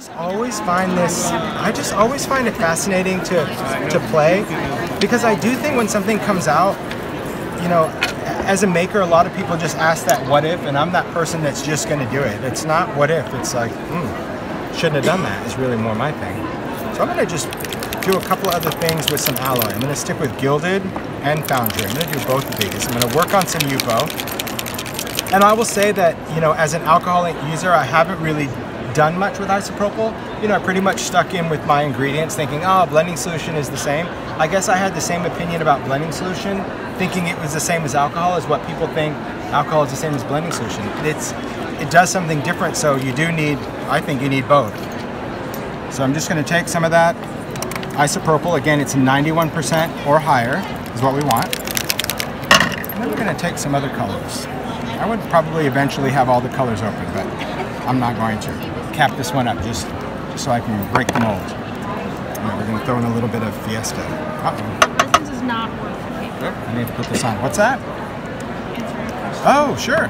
I just always find it fascinating to play, because I do think when something comes out, you know, as a maker, a lot of people just ask that what if, and I'm that person that's just going to do it. It's not what if, it's like, shouldn't have done that is really more my thing. So I'm going to just do a couple of other things with some alloy. I'm going to stick with Gilded and Foundry. I'm going to do both of these. I'm going to work on some Yupo. And I will say that, you know, as an alcohol ink user, I haven't really done much with isopropyl. You know, I pretty much stuck in with my ingredients thinking, oh, blending solution is the same. I guess I had the same opinion about blending solution, thinking it was the same as alcohol, as what people think alcohol is the same as blending solution. It does something different, so you do need, I think you need both. So I'm just going to take some of that isopropyl. Again, it's 91% or higher is what we want. And then we're going to take some other colors. I would probably eventually have all the colors open, but I'm not going to. Cap this one up just so I can break the mold. And we're going to throw in a little bit of Fiesta. The resin does not work for paper. I need to put this on. What's that? Oh, sure.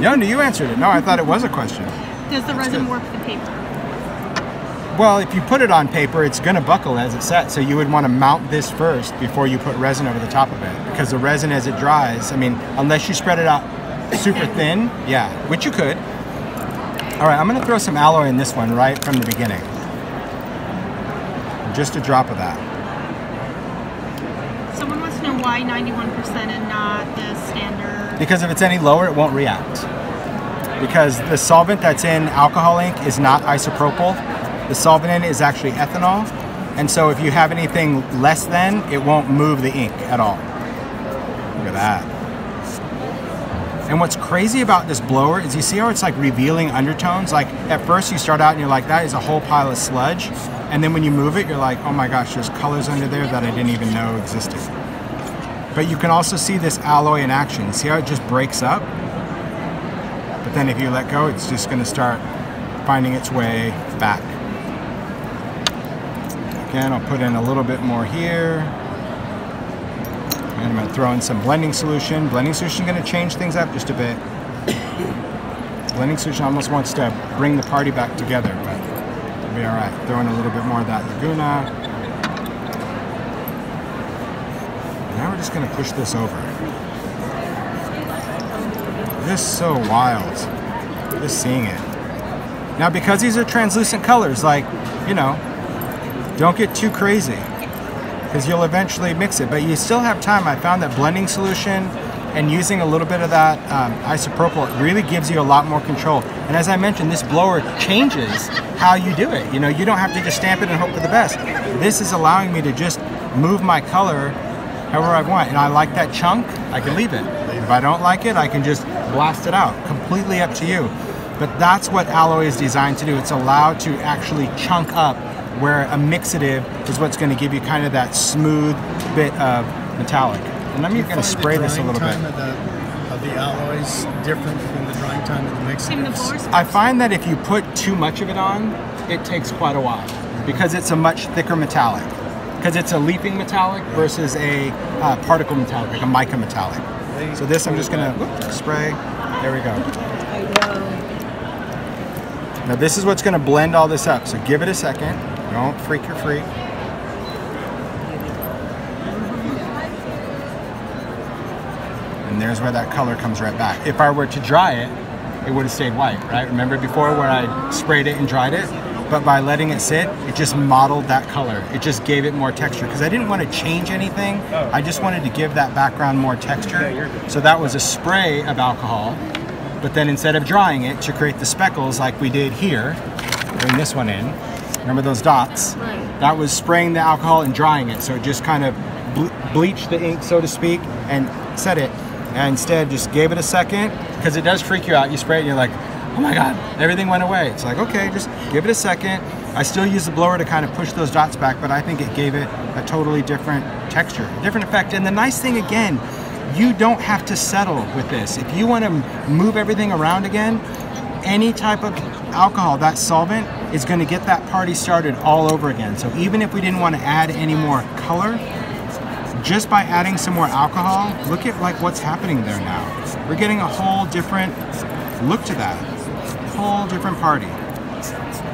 No, you answered it. No, I thought it was a question. Does the resin work for paper? Well, if you put it on paper, it's going to buckle as it sets, so you would want to mount this first before you put resin over the top of it, because the resin as it dries, I mean, unless you spread it out super thin, yeah, which you could. All right, I'm going to throw some alloy in this one right from the beginning. Just a drop of that. Someone wants to know why 91% and not the standard. Because if it's any lower, it won't react. Because the solvent that's in alcohol ink is not isopropyl. The solvent in it is actually ethanol. And so if you have anything less than, it won't move the ink at all. Look at that. And what's crazy about this blower is you see how it's like revealing undertones? Like at first you start out and you're like, that is a whole pile of sludge. And then when you move it, you're like, oh my gosh, there's colors under there that I didn't even know existed. But you can also see this alloy in action. See how it just breaks up? But then if you let go, it's just gonna start finding its way back. Again, I'll put in a little bit more here. And I'm going to throw in some blending solution. Blending solution is going to change things up just a bit. Blending solution almost wants to bring the party back together, but it'll be all right. Throw in a little bit more of that Laguna. Now we're just going to push this over. This is so wild. Just seeing it. Now, because these are translucent colors, like, you know, don't get too crazy, because you'll eventually mix it, but you still have time. I found that blending solution and using a little bit of that isopropyl really gives you a lot more control. And as I mentioned, this blower changes how you do it. You know, you don't have to just stamp it and hope for the best. This is allowing me to just move my color however I want. And I like that chunk, I can leave it. If I don't like it, I can just blast it out. Completely up to you. But that's what alloy is designed to do. It's allowed to actually chunk up, where a mixative is what's going to give you kind of that smooth bit of metallic. And I'm going to spray this a little bit. Of the alloys different from the drying time of the mixatives? I find that if you put too much of it on, it takes quite a while, because it's a much thicker metallic. Because it's a leafing metallic versus a particle metallic, like a mica metallic. So this I'm just going to spray. There we go. Now this is what's going to blend all this up, so give it a second. Don't freak your freak. And there's where that color comes right back. If I were to dry it, it would have stayed white, right? Remember before where I sprayed it and dried it? But by letting it sit, it just modeled that color. It just gave it more texture, because I didn't want to change anything. I just wanted to give that background more texture. So that was a spray of alcohol, but then instead of drying it to create the speckles like we did here, bring this one in. Remember those dots? Right. That was spraying the alcohol and drying it, so it just kind of bleached the ink, so to speak, and set it. And instead, just gave it a second, because it does freak you out. You spray it and you're like, oh my God, everything went away. It's like, okay, just give it a second. I still use the blower to kind of push those dots back, but I think it gave it a totally different texture, different effect. And the nice thing again, you don't have to settle with this. If you want to move everything around again, any type of alcohol, that solvent, is going to get that party started all over again. So even if we didn't want to add any more color, just by adding some more alcohol, look at like what's happening there now. We're getting a whole different look to that, whole different party.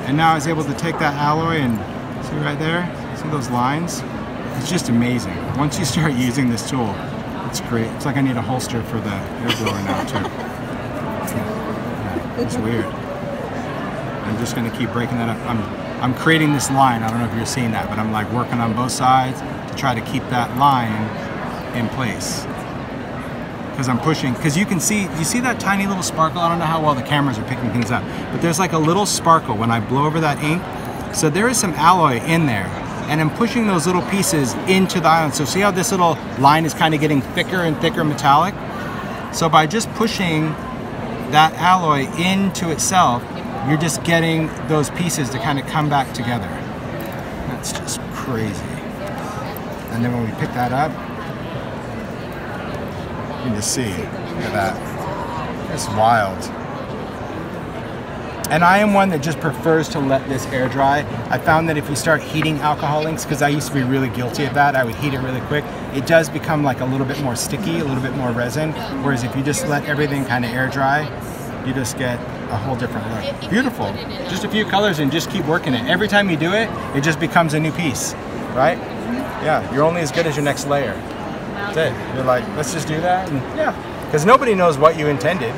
And now I was able to take that alloy and see right there, see those lines? It's just amazing. Once you start using this tool, it's great. It's like I need a holster for the air blower now too. Yeah, it's weird. I'm just gonna keep breaking that up. I'm creating this line. I don't know if you're seeing that, but I'm like working on both sides to try to keep that line in place. Because I'm pushing, because you can see, you see that tiny little sparkle? I don't know how well the cameras are picking things up, but there's like a little sparkle when I blow over that ink. So there is some alloy in there, and I'm pushing those little pieces into the island. So see how this little line is kind of getting thicker and thicker metallic? So by just pushing that alloy into itself, you're just getting those pieces to kind of come back together. That's just crazy. And then when we pick that up, you can just see, look at that. It's wild. And I am one that just prefers to let this air dry. I found that if you start heating alcohol inks, because I used to be really guilty of that, I would heat it really quick, it does become like a little bit more sticky, a little bit more resin. Whereas if you just let everything kind of air dry, you just get a whole different look. Beautiful. Just a few colors and just keep working it. Every time you do it, it just becomes a new piece, right? Yeah, you're only as good as your next layer. That's it. You're like, let's just do that, and yeah. Because nobody knows what you intended.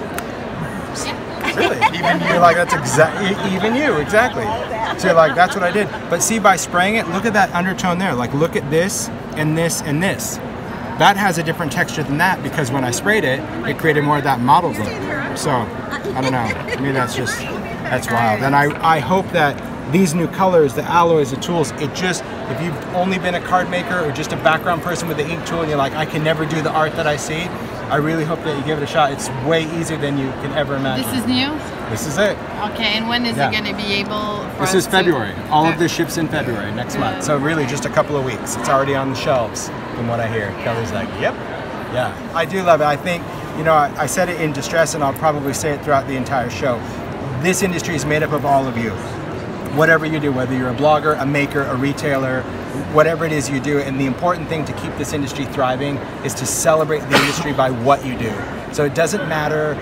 Really, even you're like, that's exactly, even you, exactly. So you're like, that's what I did. But see, by spraying it, look at that undertone there. Like, look at this, and this, and this. That has a different texture than that, because when I sprayed it, it created more of that mottled look. So, I don't know. To me, that's wild. And I hope that these new colors, the alloys, the tools, it just, if you've only been a card maker or just a background person with the ink tool and you're like, I can never do the art that I see, I really hope that you give it a shot. It's way easier than you can ever imagine. This is new? This is it. Okay, and when is it going to be able for This is February. All of this ships in February, next month. So really just a couple of weeks. It's already on the shelves from what I hear. Kelly's like, yep. Yeah, I do love it. I think, you know, I said it in distress and I'll probably say it throughout the entire show. This industry is made up of all of you. Whatever you do, whether you're a blogger, a maker, a retailer, whatever it is you do, and the important thing to keep this industry thriving is to celebrate the industry by what you do. So it doesn't matter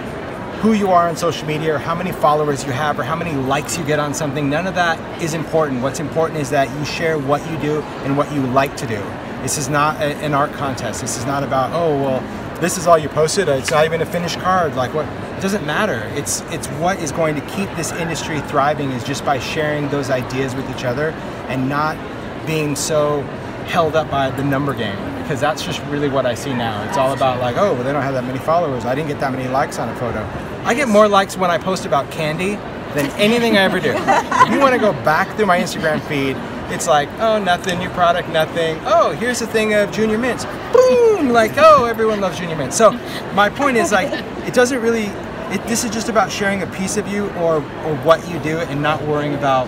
who you are on social media or how many followers you have or how many likes you get on something. None of that is important. What's important is that you share what you do and what you like to do. This is not an art contest. This is not about, oh, well, this is all you posted. It's not even a finished card. Like, what? It doesn't matter. It's what is going to keep this industry thriving is just by sharing those ideas with each other and not being so held up by the number game, because that's just really what I see now. It's all about like, oh, well, they don't have that many followers. I didn't get that many likes on a photo. I get more likes when I post about candy than anything I ever do. If you want to go back through my Instagram feed, it's like, oh, nothing, new product, nothing. Oh, here's a thing of Junior Mints. Boom! Like, oh, everyone loves Junior Mints. So my point is, like, it doesn't really, this is just about sharing a piece of you or what you do and not worrying about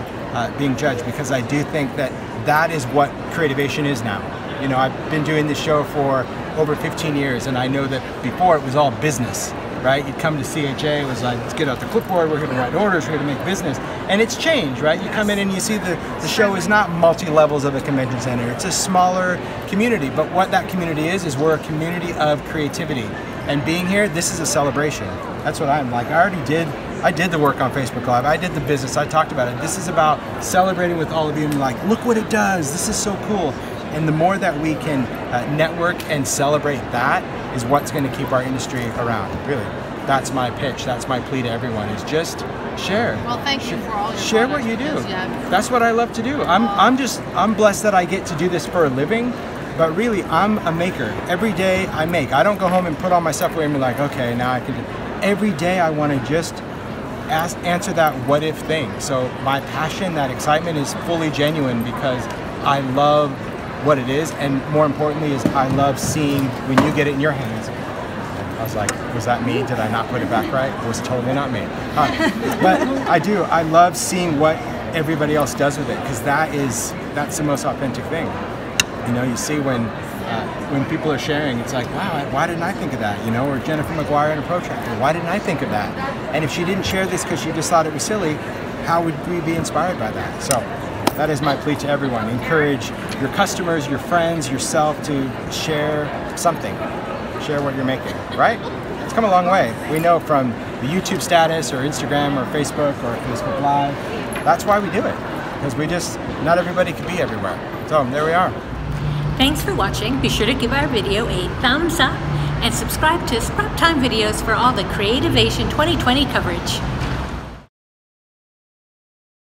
being judged, because I do think that that is what Creativation is now. You know, I've been doing this show for over 15 years, and I know that before it was all business, right? You'd come to CHA, it was like, let's get out the clipboard, we're here to write orders, we're here to make business. And it's changed, right? You come in and you see the show is not multi-levels of a convention center. It's a smaller community, but what that community is we're a community of creativity. And being here, this is a celebration. That's what I'm like. I did the work on Facebook Live. I did the business. I talked about it. This is about celebrating with all of you and like, look what it does. This is so cool. And the more that we can network and celebrate that is what's going to keep our industry around. Really, that's my pitch. That's my plea to everyone is just share. Well, thank you for all your share what you do. That's what I love to do. I'm blessed that I get to do this for a living. But really, I'm a maker. Every day I make. I don't go home and put all my stuff away and be like, okay, now I can do. Every day I want to just answer that what if thing. So my passion, that excitement is fully genuine because I love what it is, and more importantly is I love seeing when you get it in your hands. I was like, was that me? Did I not put it back right? It was totally not me. But I do. I love seeing what everybody else does with it, because that's the most authentic thing. You know, you see when people are sharing, it's like, wow, why didn't I think of that? You know, or Jennifer McGuire in a protractor, why didn't I think of that? And if she didn't share this because she just thought it was silly, how would we be inspired by that? So that is my plea to everyone. Encourage your customers, your friends, yourself to share something. Share what you're making, right? It's come a long way. We know from the YouTube status or Instagram or Facebook Live, that's why we do it, because not everybody can be everywhere. So there we are. Thanks for watching. Be sure to give our video a thumbs up and subscribe to Scrap Time videos for all the Creativation 2020 coverage.